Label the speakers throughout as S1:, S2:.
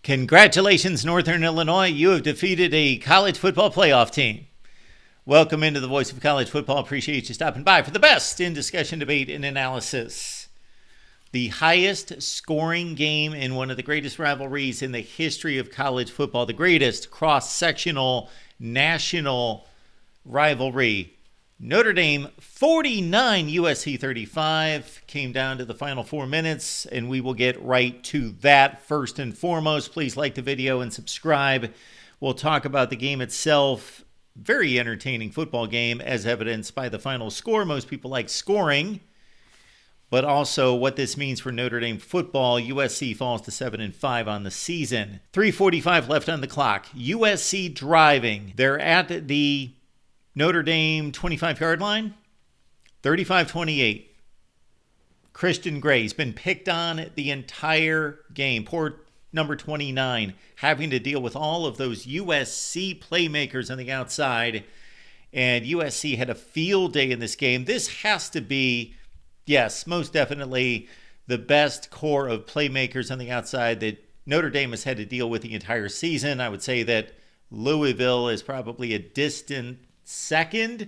S1: Congratulations, Northern Illinois. You have defeated a college football playoff team. Welcome into the Voice of College Football. Appreciate you stopping by for the best in discussion, debate, and analysis. The highest scoring game in one of the greatest rivalries in the history of college football, the greatest cross-sectional national rivalry. Notre Dame 49, USC 35. Came down to the final 4 minutes, and we will get right to that. First and foremost, please like the video and subscribe. We'll talk about the game itself. Very entertaining football game, as evidenced by the final score. Most people like scoring, but also what this means for Notre Dame football. USC falls to 7-5 on the season. 3:45 left on the clock. USC driving. They're at the Notre Dame 25-yard line, 35-28. Christian Gray's been picked on the entire game. Poor number 29, having to deal with all of those USC playmakers on the outside. And USC had a field day in this game. This has to be, yes, most definitely the best core of playmakers on the outside that Notre Dame has had to deal with the entire season. I would say that Louisville is probably a distant second,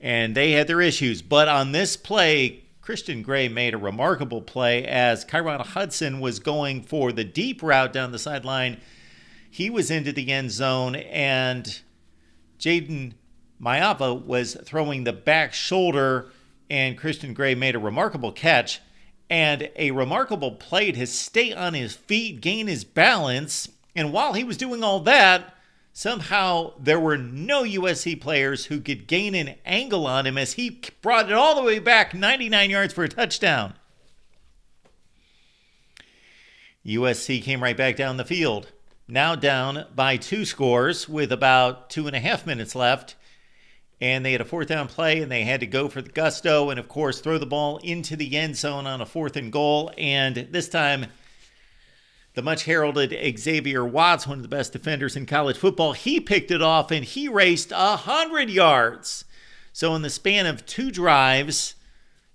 S1: and they had their issues. But on this play, Christian Gray made a remarkable play as Kyron Hudson was going for the deep route down the sideline. He was into the end zone, and Jaden Mayava was throwing the back shoulder, and Christian Gray made a remarkable catch and a remarkable play to stay on his feet, gain his balance. And while he was doing all that, somehow there were no USC players who could gain an angle on him as he brought it all the way back 99 yards for a touchdown. USC came right back down the field. Now down by 2 scores with about 2.5 minutes left. And they had a 4th down play, and they had to go for the gusto and, of course, throw the ball into the end zone on a 4th and goal. And this time, the much heralded Xavier Watts, one of the best defenders in college football, he picked it off and he raced 100 yards. So in the span of 2 drives,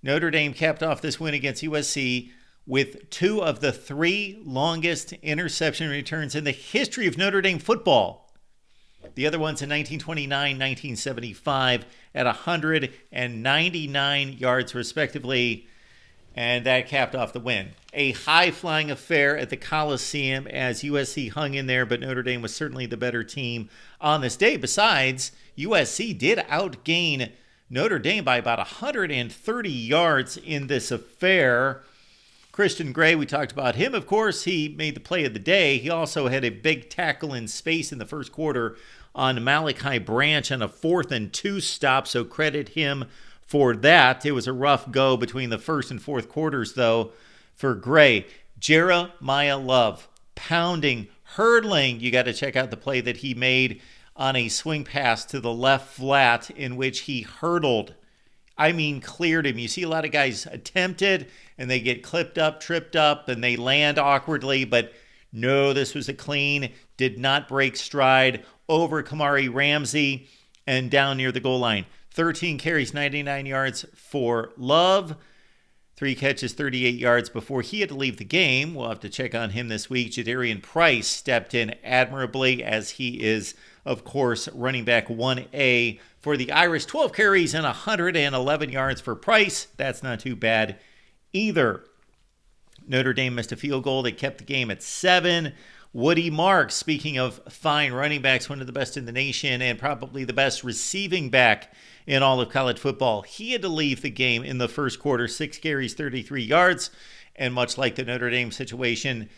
S1: Notre Dame capped off this win against USC with 2 of the 3 longest interception returns in the history of Notre Dame football. The other ones in 1929, 1975 at 199 yards respectively. And that capped off the win. A high-flying affair at the Coliseum as USC hung in there, but Notre Dame was certainly the better team on this day. Besides, USC did outgain Notre Dame by about 130 yards in this affair. Christian Gray, we talked about him, of course. He made the play of the day. He also had a big tackle in space in the first quarter on Malachi Branch on a 4th and 2 stop, so credit him for that. It was a rough go between the first and fourth quarters, though, for Gray. Jeremiah Love, pounding, hurdling. You got to check out the play that he made on a swing pass to the left flat in which he hurdled. I mean, cleared him. You see a lot of guys attempt it, and they get clipped up, tripped up, and they land awkwardly. But no, this was a clean, did not break stride over Kamari Ramsey and down near the goal line. 13 carries, 99 yards for Love. 3 catches, 38 yards before he had to leave the game. We'll have to check on him this week. Jadarian Price stepped in admirably as he is, of course, running back 1A for the Irish. 12 carries and 111 yards for Price. That's not too bad either. Notre Dame missed a field goal. They kept the game at 7. Woody Marks, speaking of fine running backs, one of the best in the nation and probably the best receiving back in all of college football. He had to leave the game in the first quarter, 6 carries, 33 yards, and much like the Notre Dame situation,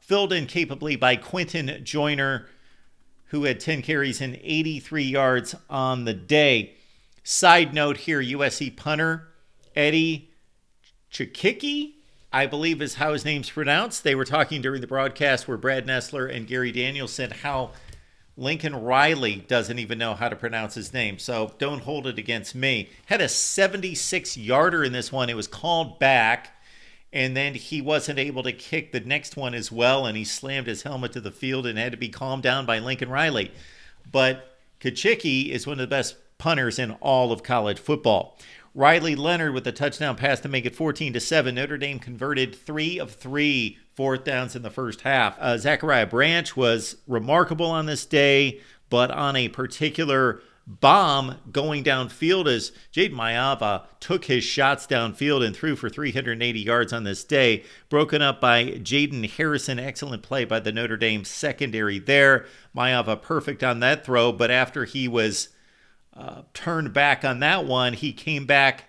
S1: filled in capably by Quentin Joyner, who had 10 carries and 83 yards on the day. Side note here, USC punter Eddie Chikiki, I believe is how his name's pronounced. They were talking during the broadcast where Brad Nessler and Gary Daniels said how Lincoln Riley doesn't even know how to pronounce his name, so don't hold it against me. Had a 76-yarder in this one. It was called back, and then he wasn't able to kick the next one as well, and he slammed his helmet to the field and had to be calmed down by Lincoln Riley. But Kachicki is one of the best punters in all of college football. Riley Leonard with a touchdown pass to make it 14-7. Notre Dame converted 3 of 3 fourth downs in the first half. Zachariah Branch was remarkable on this day, but on a particular bomb going downfield as Jaden Mayava took his shots downfield and threw for 380 yards on this day. Broken up by Jaden Harrison. Excellent play by the Notre Dame secondary there. Mayava perfect on that throw, but after he was turned back on that one, he came back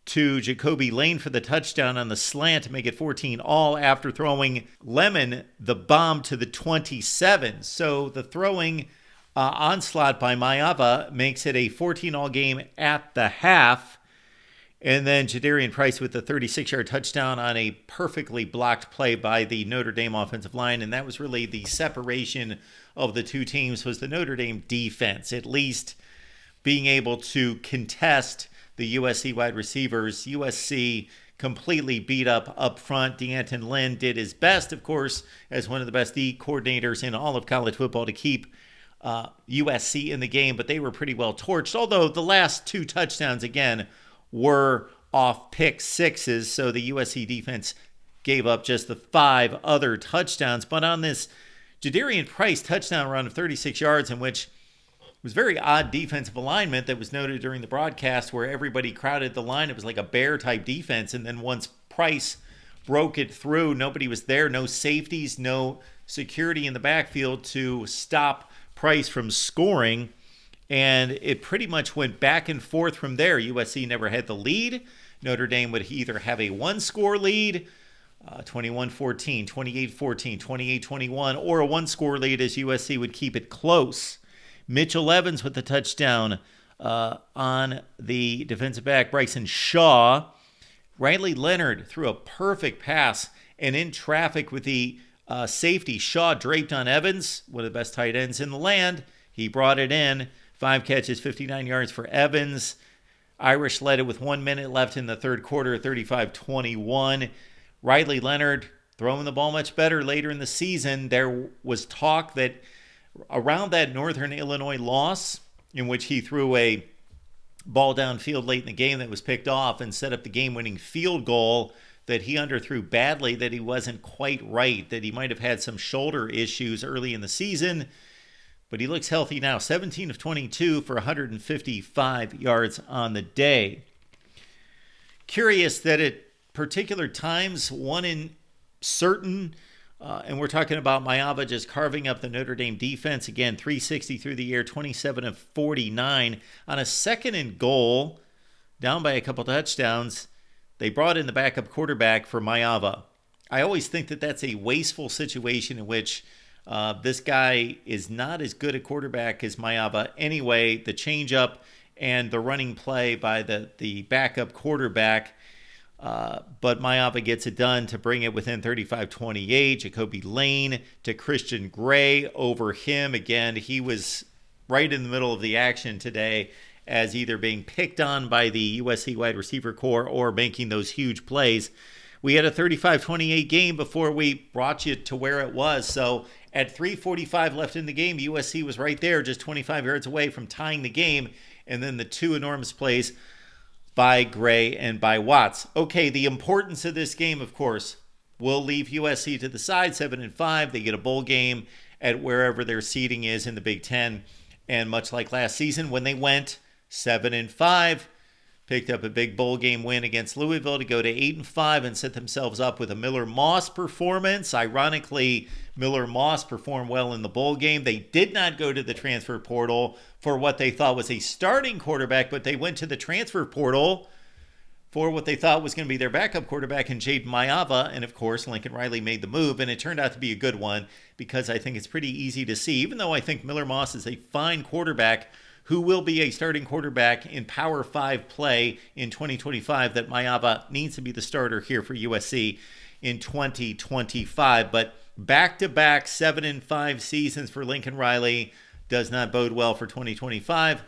S1: to Jacoby Lane for the touchdown on the slant to make it 14-all after throwing Lemon the bomb to the 27. So the throwing onslaught by Mayava makes it a 14-all game at the half. And then Jadarian Price with the 36-yard touchdown on a perfectly blocked play by the Notre Dame offensive line. And that was really the separation of the two teams, was the Notre Dame defense, at least being able to contest the USC wide receivers. USC completely beat up front. D'Anton Lynn did his best, of course, as one of the best D coordinators in all of college football to keep USC in the game, but they were pretty well torched, although the last 2 touchdowns, again, were off pick sixes, so the USC defense gave up just the 5 other touchdowns. But on this Jadarian Price touchdown run of 36 yards, in which it was very odd defensive alignment that was noted during the broadcast, where everybody crowded the line. It was like a bear-type defense, and then once Price broke it through, nobody was there, no safeties, no security in the backfield to stop Price from scoring, and it pretty much went back and forth from there. USC never had the lead. Notre Dame would either have a 1-score lead, 21-14, 28-14, 28-21, or a 1-score lead as USC would keep it close. Mitchell Evans with the touchdown on the defensive back, Bryson Shaw. Riley Leonard threw a perfect pass, and in traffic with the safety, Shaw draped on Evans, one of the best tight ends in the land. He brought it in. 5 catches, 59 yards for Evans. Irish led it with 1 minute left in the third quarter, 35-21. Riley Leonard throwing the ball much better later in the season. There was talk that around that Northern Illinois loss, in which he threw a ball downfield late in the game that was picked off and set up the game-winning field goal, that he underthrew badly, that he wasn't quite right, that he might have had some shoulder issues early in the season. But he looks healthy now. 17 of 22 for 155 yards on the day. Curious that at particular times, one in certain, and we're talking about Mayava just carving up the Notre Dame defense. Again, 360 through the air, 27 of 49. On a second and goal, down by a couple touchdowns, they brought in the backup quarterback for Mayava. I always think that that's a wasteful situation in which this guy is not as good a quarterback as Mayava. Anyway, the changeup and the running play by the backup quarterback, but Mayava gets it done to bring it within 35-28. Jacoby Lane to Christian Gray over him. Again, he was right in the middle of the action today, as either being picked on by the USC wide receiver corps or making those huge plays. We had a 35-28 game before we brought you to where it was. So at 3:45 left in the game, USC was right there, just 25 yards away from tying the game. And then the 2 enormous plays by Gray and by Watts. Okay, the importance of this game, of course, will leave USC to the side, 7-5. They get a bowl game at wherever their seeding is in the Big Ten. And much like last season, when they went 7-5, picked up a big bowl game win against Louisville to go to 8-5 and set themselves up with a Miller Moss performance. Ironically, Miller Moss performed well in the bowl game. They did not go to the transfer portal for what they thought was a starting quarterback, but they went to the transfer portal for what they thought was going to be their backup quarterback in Jaden Mayava. And of course, Lincoln Riley made the move, and it turned out to be a good one, because I think it's pretty easy to see, even though I think Miller Moss is a fine quarterback who will be a starting quarterback in Power 5 play in 2025, that Mayava needs to be the starter here for USC in 2025. But back-to-back 7-5 seasons for Lincoln Riley does not bode well for 2025.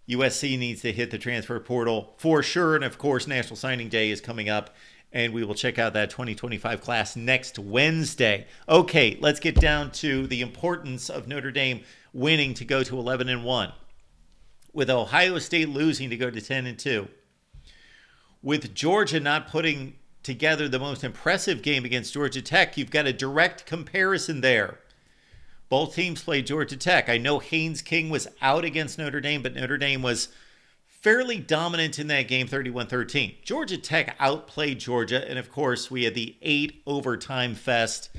S1: USC needs to hit the transfer portal for sure. And of course, National Signing Day is coming up, and we will check out that 2025 class next Wednesday. Okay, let's get down to the importance of Notre Dame winning to go to 11-1. With Ohio State losing to go to 10-2. with Georgia not putting together the most impressive game against Georgia Tech, you've got a direct comparison there. Both teams played Georgia Tech. I know Haynes King was out against Notre Dame, but Notre Dame was fairly dominant in that game, 31-13. Georgia Tech outplayed Georgia, and of course, we had the 8 overtime fest,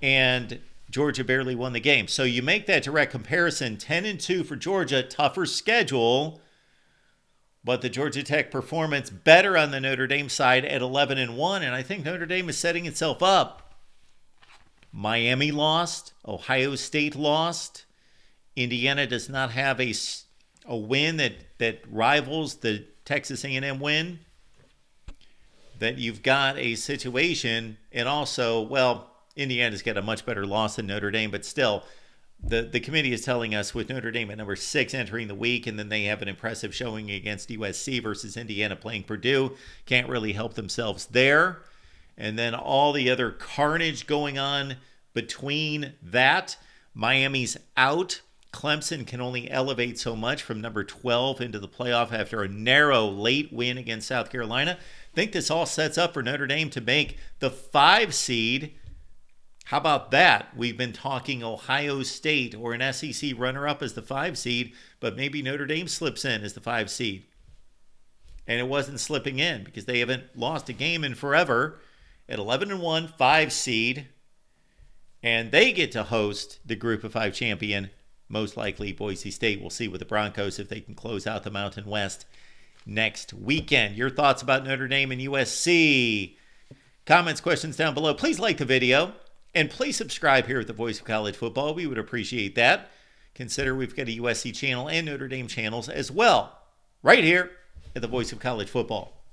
S1: and Georgia barely won the game. So you make that direct comparison, 10-2 for Georgia, tougher schedule, but the Georgia Tech performance better on the Notre Dame side at 11-1, and I think Notre Dame is setting itself up. Miami lost, Ohio State lost, Indiana does not have a win that rivals the Texas A&M win. That you've got a situation, and also, well, Indiana's got a much better loss than Notre Dame, but still, the committee is telling us with Notre Dame at number 6 entering the week, and then they have an impressive showing against USC versus Indiana playing Purdue. Can't really help themselves there. And then all the other carnage going on between that. Miami's out. Clemson can only elevate so much from number 12 into the playoff after a narrow late win against South Carolina. I think this all sets up for Notre Dame to make the 5 seed. How about that? We've been talking Ohio State or an SEC runner-up as the 5 seed, but maybe Notre Dame slips in as the 5 seed. And it wasn't slipping in because they haven't lost a game in forever. At 11-1, 5 seed. And they get to host the Group of 5 champion, most likely Boise State. We'll see with the Broncos if they can close out the Mountain West next weekend. Your thoughts about Notre Dame and USC? Comments, questions down below. Please like the video. And please subscribe here at the Voice of College Football. We would appreciate that. Consider we've got a USC channel and Notre Dame channels as well, right here at the Voice of College Football.